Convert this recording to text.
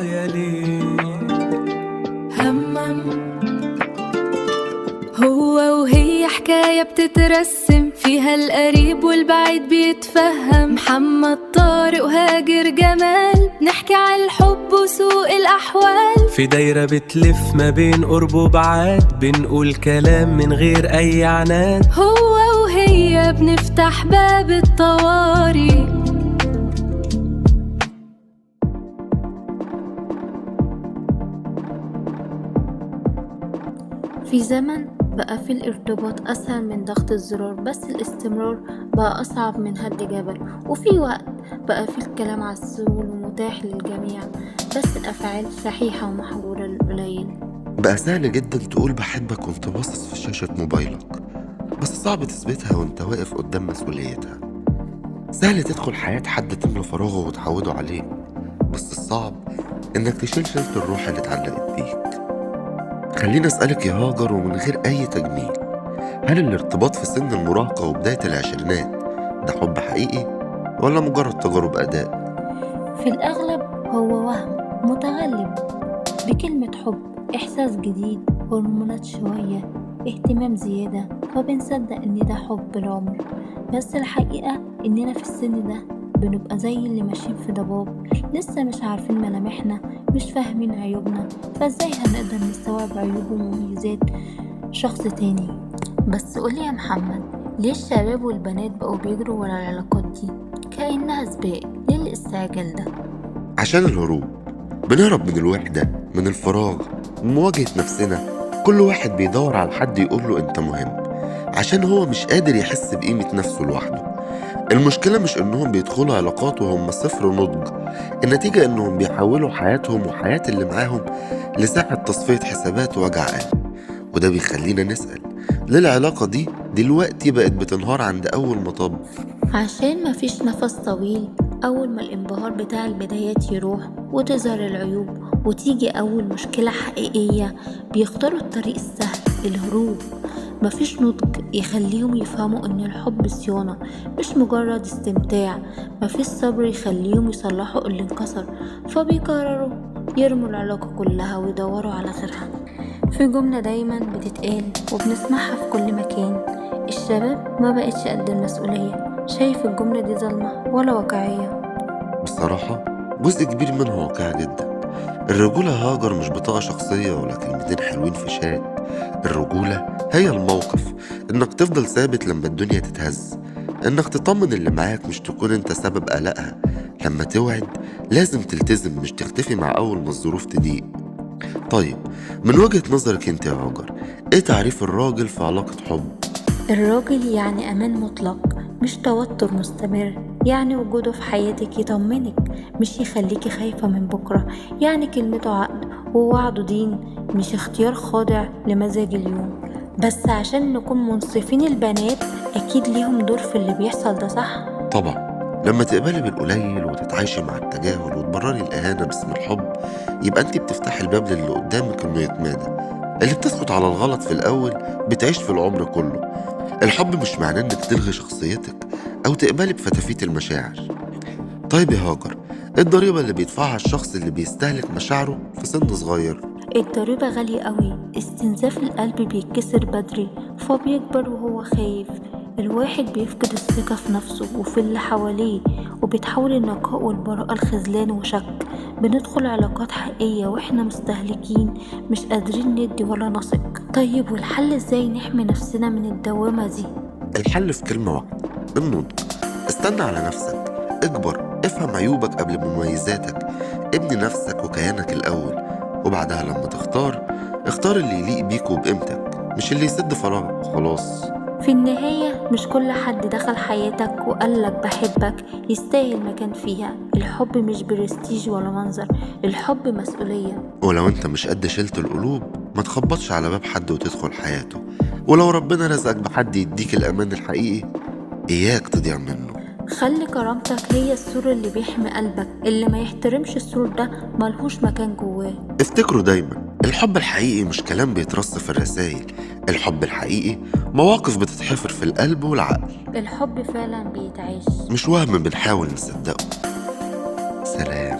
ورايا ليه؟ همم هو وهي حكاية بتترسم فيها القريب والبعيد بيتفهم. محمد طارق وهاجر جمال نحكي عن الحب وسوء الأحوال. في دايرة بتلف ما بين قرب وبعاد، بنقول كلام من غير أي عناد. هو وهي بنفتح باب الطوارئ. في زمن بقى في الارتباط أسهل من ضغط الزرار، بس الاستمرار بقى أصعب من هد جبل. وفي وقت بقى في الكلام عسول ومتاح للجميع، بس الأفعال شحيحة ومحجورة للقليل. بقى سهل جدا تقول بحبك وانت باصص في شاشة موبايلك، بس صعب تثبتها وانت واقف قدام مسؤوليتها. سهل تدخل حياة حد تملى فراغه وتعوده عليه، بس الصعب انك تشيل شيلة الروح اللي اتعلقت بيك. خليني أسألك يا هاجر ومن غير أي تجميل، هل الارتباط في سن المراهقة وبداية العشرينات ده حب حقيقي ولا مجرد تجارب أداء؟ في الأغلب هو وهم متغلب بكلمة حب، إحساس جديد، هرمونات شوية، اهتمام زيادة، فبنصدق إن ده حب العمر. بس الحقيقة إننا في السن ده بنبقى زي اللي ماشيين في ضباب، لسه مش عارفين ملامحنا، مش فاهمين عيوبنا، فازاي هنقدر نستوعب عيوب ومميزات شخص تاني؟ بس قولي يا محمد، ليه الشباب والبنات بقوا بيجروا ورا العلاقات دي كأنها سباق؟ ليه الاستعجال ده؟ عشان الهروب، بنهرب من الوحدة، من الفراغ، من مواجهة نفسنا. كل واحد بيدور على حد يقوله انت مهم، عشان هو مش قادر يحس بقيمة نفسه لوحده. المشكلة مش انهم بيدخلوا علاقات وهم صفر نضج، النتيجة انهم بيحولوا حياتهم وحياة اللي معاهم لساعة تصفية حسابات ووجع قلب. وده بيخلينا نسأل، ليه العلاقة دي دلوقتي بقت بتنهار عند أول مطب؟ عشان مفيش نفس طويل. أول ما الانبهار بتاع البدايات يروح وتظهر العيوب وتيجي أول مشكلة حقيقية، بيختاروا الطريق السهل، الهروب. مفيش نضج يخليهم يفهموا ان الحب صيانة مش مجرد استمتاع. مفيش صبر يخليهم يصلحوا اللي انكسر، فبيقرروا يرموا العلاقة كلها ويدوروا على غيرها. في جملة دايما بتتقال وبنسمعها في كل مكان: الشباب ما بقتش قد المسؤولية. شايف الجملة دي ظلمة ولا واقعية؟ بصراحة جزء كبير منها واقعي جدا. الرجولة هاجر مش بطاقة شخصية ولا كلمتين حلوين في شات. الرجولة هي الموقف، انك تفضل ثابت لما الدنيا تتهز، انك تطمن اللي معاك مش تكون انت سبب قلقها. لما توعد لازم تلتزم، مش تختفي مع اول ما الظروف تضيق. طيب، من وجهة نظرك انت يا هاجر، ايه تعريف الراجل في علاقة حب؟ الراجل يعني أمان مطلق، مش توتر مستمر. يعني وجوده في حياتك يطمنك، مش يخليكي خايفة من بكرة. يعني كلمته عقد ووعده دين، مش اختيار خاضع لمزاج اليوم. بس عشان نكون منصفين، البنات أكيد ليهم دور في اللي بيحصل ده، صح؟ طبعا، لما تقبلي بالقليل وتتعايشي مع التجاهل وتبرري الإهانة باسم الحب، يبقى انت بتفتحي الباب للي قدامك انه يتمادى. اللي بتسقط على الغلط في الأول بتعيش في العمر كله. الحب مش معناه انك تلغي شخصيتك او تقبلي بفتافيت المشاعر. طيب يا هاجر، ايه الضريبة اللي بيدفعها الشخص اللي بيستهلك مشاعره في سن صغير؟ الضريبة غالية قوي. استنزاف القلب بيتكسر بدري، فبيكبر وهو خايف. الواحد بيفقد الثقة في نفسه وفي اللي حواليه، وبيتحول النقاء والبراءة لخذلان وشك. بندخل علاقات حقيقية واحنا مستهلكين، مش قادرين ندي ولا نثق. طيب والحل ازاي نحمي نفسنا من الدوامة دي؟ الحل في كلمة واحدة: النضج. استنى على نفسك، اكبر، افهم عيوبك قبل مميزاتك، ابني نفسك وكيانك الأول، وبعدها لما تختار، اختار اللي يليق بيك وبقيمتك، مش اللي يسد فراغك وخلاص. في النهاية مش كل حد دخل حياتك وقالك بحبك يستاهل مكان فيها. الحب مش برستيج ولا منظر، الحب مسؤولية. ولو انت مش قد شيلة القلوب، ما تخبطش على باب حد وتدخل حياته. ولو ربنا رزقك بحد يديك الأمان الحقيقي، إياك تضيع منه. خلي كرامتك هي السور اللي بيحمي قلبك. اللي ما يحترمش السور ده ملهوش مكان جواه. افتكروا دايما، الحب الحقيقي مش كلام بيترص في الرسايل. الحب الحقيقي مواقف بتتحفر في القلب والعقل. الحب فعلا بيتعيش، مش وهم بنحاول نصدقه. سلام.